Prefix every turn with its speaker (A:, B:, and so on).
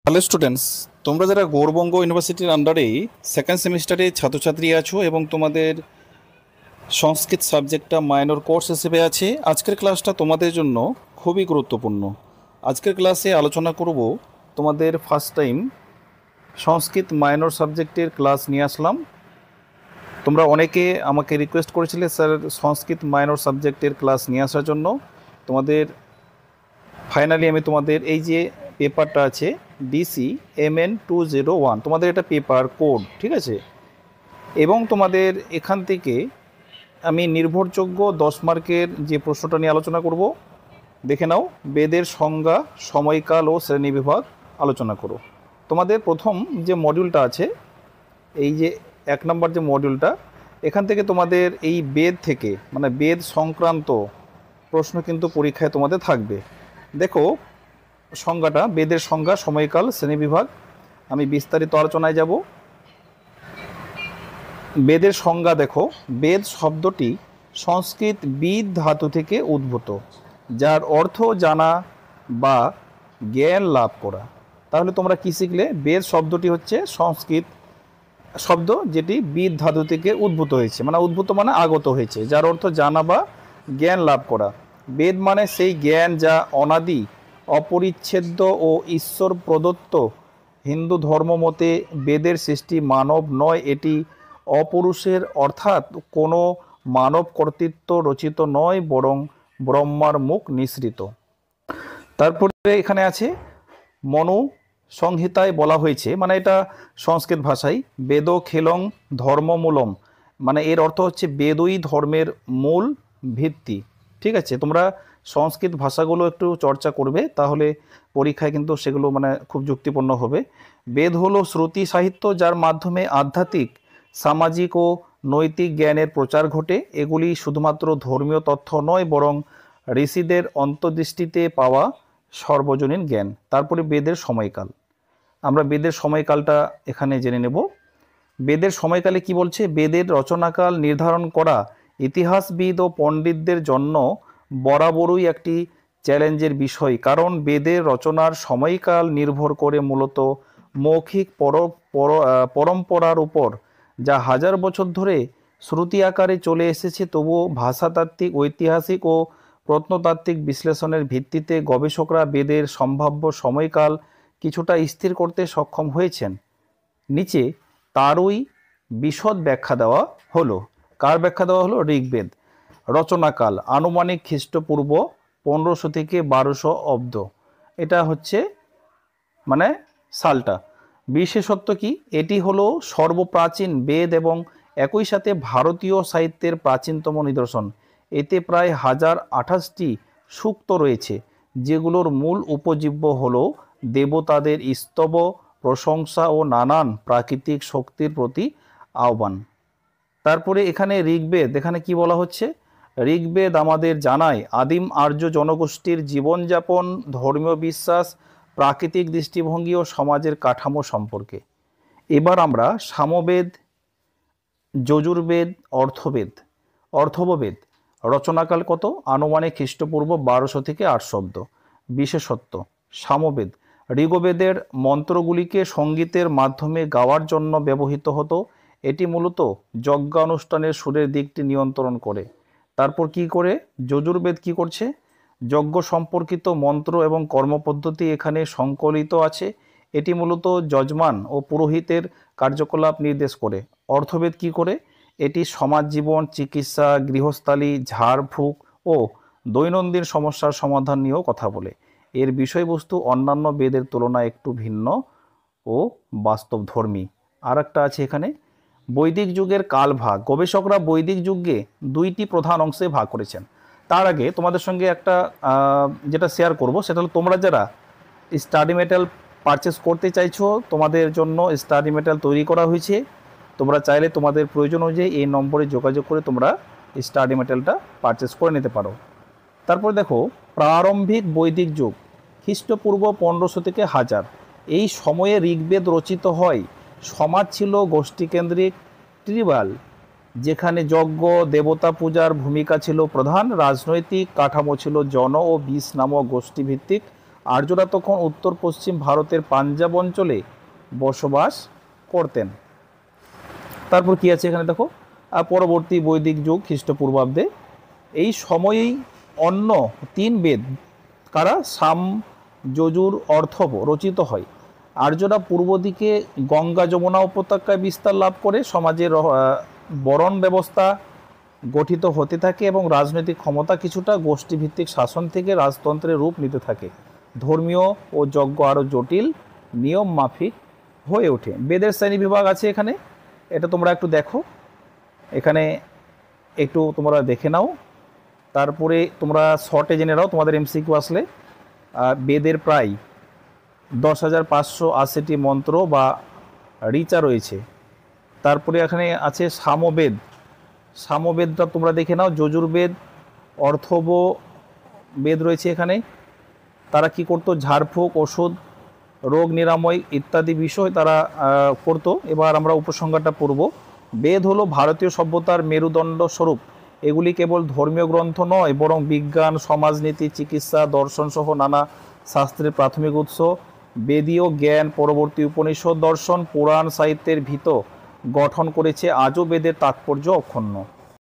A: Hello students, তোমরা যারা গৌড়বঙ্গ ইউনিভার্সিটির আন্ডারে সেকেন্ড সেমিস্টারে ছাত্রছাত্রী আছো এবং তোমাদের সংস্কৃত সাবজেক্টটা মাইনর কোর্স হিসেবে আছে, আজকের ক্লাসটা তোমাদের জন্য খুবই গুরুত্বপূর্ণ। আজকের ক্লাসে আলোচনা করব তোমাদের ফার্স্ট টাইম সংস্কৃত মাইনর সাবজেক্টের ক্লাস নিয়ে আসলাম। তোমরা অনেকে আমাকে রিকোয়েস্ট করেছিলে স্যার সংস্কৃত মাইনর সাবজেক্টের ক্লাস নিয়ে আসার জন্য। তোমাদের ফাইনালি আমি তোমাদের এই যে পেপারটা আছে DC-MN-201, তোমাদের এটা পেপার কোড, ঠিক আছে। এবং তোমাদের এখান থেকে আমি নির্ভরযোগ্য 10 মার্কের যে প্রশ্নটা নিয়ে আলোচনা করব, দেখে নাও। বেদের সংজ্ঞা, সময়কাল ও শ্রেণীবিভাগ আলোচনা করো। তোমাদের প্রথম যে মডিউলটা আছে, এই যে 1 নম্বর যে মডিউলটা, এখান থেকে তোমাদের এই বেদ থেকে মানে বেদ সংক্রান্ত প্রশ্ন কিন্তু পরীক্ষায় তোমাদের থাকবে। দেখো সংজ্ঞাটা, বেদের সংজ্ঞা, সময়কাল, শ্রেণীবিভাগ, আমি বিস্তারিত আলোচনায় যাব। বেদের সংজ্ঞা দেখো, বেদ শব্দটি সংস্কৃত বিদ ধাতু থেকে উদ্ভূত, যার অর্থ জানা বা জ্ঞান লাভ করা। তাহলে তোমরা কি শিখলে? বেদ শব্দটি হচ্ছে সংস্কৃত শব্দ, যেটি বিদ ধাতু থেকে উদ্ভূত হয়েছে, মানে উদ্ভূত মানে আগত হয়েছে, যার অর্থ জানা বা জ্ঞান লাভ করা। বেদ মানে সেই জ্ঞান যা অনাদি, অপরিচ্ছেদ্য ও ঈশ্বর প্রদত্ত। হিন্দু ধর্ম মতে বেদের সৃষ্টি মানব নয়, এটি অপুরুষের অর্থাৎ কোনো মানব কর্তৃত্ব রচিত নয়, বরং ব্রহ্মার মুখ নিঃসৃত। তারপরে এখানে আছে মনু সংহিতায় বলা হয়েছে, মানে এটা সংস্কৃত ভাষায়, বেদ খেলং ধর্মমূলম, মানে এর অর্থ হচ্ছে বেদই ধর্মের মূল ভিত্তি। ঠিক আছে, তোমরা সংস্কৃত ভাষাগুলো একটু চর্চা করবে, তাহলে পরীক্ষায় কিন্তু সেগুলো মানে খুব যুক্তিপূর্ণ হবে। বেদ হলো শ্রুতি সাহিত্য, যার মাধ্যমে আধ্যাত্মিক, সামাজিক ও নৈতিক জ্ঞানের প্রচার ঘটে। এগুলি শুধুমাত্র ধর্মীয় তথ্য নয়, বরং ঋষিদের অন্তর্দৃষ্টিতে পাওয়া সর্বজনীন জ্ঞান। তারপরে বেদের সময়কাল, আমরা বেদের সময়কালটা এখানে জেনে নেব। বেদের সময়কালে কি বলছে? বেদের রচনাকাল নির্ধারণ করা ইতিহাসবিদ ও পণ্ডিতদের জন্য বরাবরই একটি চ্যালেঞ্জের বিষয়, কারণ বেদের রচনার সময়কাল নির্ভর করে মূলত মৌখিক পরম্পরার উপর, যা হাজার বছর ধরে শ্রুতি আকারে চলে এসেছে। তবুও ভাষাতাত্ত্বিক, ঐতিহাসিক ও প্রত্নতাত্ত্বিক বিশ্লেষণের ভিত্তিতে গবেষকরা বেদের সম্ভাব্য সময়কাল কিছুটা স্থির করতে সক্ষম হয়েছেন। নিচে তারই বিশদ ব্যাখ্যা দেওয়া হলো। কার ব্যাখ্যা দেওয়া হলো? ঋগ্বেদ। রচনাকাল আনুমানিক খ্রিস্টপূর্ব 1500 থেকে 1200 অব্দ, এটা হচ্ছে মানে সালটা। বিশেষত্ব কি? এটি হলো সর্বপ্রাচীন বেদ এবং একই সাথে ভারতীয় সাহিত্যের প্রাচীনতম নিদর্শন। এতে প্রায় 1028টি সূক্ত রয়েছে, যেগুলোর মূল উপজীব্য হলো দেবতাদের স্তব, প্রশংসা ও নানান প্রাকৃতিক শক্তির প্রতি আহ্বান। তারপরে এখানে ঋগ্বেদ, এখানে কি বলা হচ্ছে? ঋগ্বেদ আমাদের জানায় আদিম আর্য জনগোষ্ঠীর জীবনযাপন, ধর্মীয় বিশ্বাস, প্রাকৃতিক দৃষ্টিভঙ্গি ও সমাজের কাঠামো সম্পর্কে। এবার আমরা সামবেদ, যজুর্বেদ, অর্থববেদ রচনাকাল কত? আনুমানিক খ্রিস্টপূর্ব 1200 থেকে 800 অব্দ। বিশেষত্ব সামবেদ ঋগ্বেদের মন্ত্রগুলিকে সঙ্গীতের মাধ্যমে গাওয়ার জন্য ব্যবহৃত হতো। এটি মূলত যজ্ঞানুষ্ঠানের সুরের দিকটি নিয়ন্ত্রণ করে। তারপর কি করে যজুর্বেদ কি করছে? যজ্ঞ সম্পর্কিত মন্ত্র এবং কর্মপদ্ধতি এখানে সংকলিত আছে। এটি মূলত যজমান ও পুরোহিতের কার্যকলাপ নির্দেশ করে। অর্থবেদ কি করে? এটি সমাজ জীবন, চিকিৎসা, গৃহস্থালী, ঝাড়ফুঁক ও দৈনন্দিন সমস্যার সমাধান নিয়েও কথা বলে। এর বিষয়বস্তু অন্যান্য বেদের তুলনায় একটু ভিন্ন ও বাস্তবধর্মী। আর একটা আছে এখানে বৈদিক যুগের কালভাগ। গবেষকরা বৈদিক যুগকে 2টি প্রধান অংশে ভাগ করেছেন। তার আগে তোমাদের সঙ্গে একটা যেটা শেয়ার করব, সেটা হলো তোমরা যারা স্টাডি মেটেরিয়াল পারচেস করতে চাইছো, তোমাদের জন্য স্টাডি মেটেরিয়াল তৈরি করা হয়েছে। তোমরা চাইলে তোমাদের প্রয়োজন অনুযায়ী এই নম্বরে যোগাযোগ করে তোমরা স্টাডি মেটেরিয়ালটা পারচেস করে নিতে পারো। তারপর দেখো প্রারম্ভিক বৈদিক যুগ খ্রিস্টপূর্ব 1500 থেকে 1000, এই সময়ে ঋগ্বেদ রচিত হয়। সমাজ ছিল গোষ্ঠীকেন্দ্রিক, ট্রিবাল, যেখানে যজ্ঞ, দেবতা পূজার ভূমিকা ছিল প্রধান। রাজনৈতিক কাঠামো ছিল জন ও বিষ নামক গোষ্ঠীভিত্তিক। আর্যরা তখন উত্তর পশ্চিম ভারতের পাঞ্জাব অঞ্চলে বসবাস করতেন। তারপর কি আছে এখানে দেখো, পরবর্তী বৈদিক যুগ খ্রিস্টপূর্বাব্দে, এই সময়েই অন্য 3 বেদ কারা সাম, যজুর, অর্থব রচিত হয়। আর্যরা পূর্ব দিকে গঙ্গা যমুনা উপত্যকায় বিস্তার লাভ করে সমাজের বরণ ব্যবস্থা গঠিত হতে থাকে এবং রাজনৈতিক ক্ষমতা কিছুটা গোষ্ঠীভিত্তিক শাসন থেকে রাজতন্ত্রের রূপ নিতে থাকে। ধর্মীয় ও যজ্ঞ আরও জটিল নিয়ম মাফিক হয়ে ওঠে। বেদের শ্রেণী বিভাগ আছে এখানে, এটা তোমরা একটু দেখো, এখানে একটু তোমরা দেখে নাও, তারপরে তোমরা শর্টে জেনে নাও তোমাদের এমসিকিউ আসলে। বেদের প্রায় 10,580টি মন্ত্র বা ঋচা রয়েছে। তারপরে এখানে আছে সামবেদ, সামবেদটা তোমরা দেখে নাও। যজুর্বেদ, অর্থব বেদ রয়েছে এখানে। তারা কি করতো, ঝাড়ফুঁক, ওষুধ, রোগ নিরাময় ইত্যাদি বিষয় তারা করতো। এবার আমরা উপসংহারটা পড়ব। বেদ হলো ভারতীয় সভ্যতার মেরুদণ্ড স্বরূপ। এগুলি কেবল ধর্মীয় গ্রন্থ নয়, বরং বিজ্ঞান, সমাজনীতি, চিকিৎসা, দর্শন সহ নানা শাস্ত্রের প্রাথমিক উৎস। বেদীয় জ্ঞান পরবর্তী উপনিষদ, দর্শন, পুরাণ সাহিত্যের ভিত গঠন করেছে। আজও বেদের তাৎপর্য অক্ষুণ্ণ।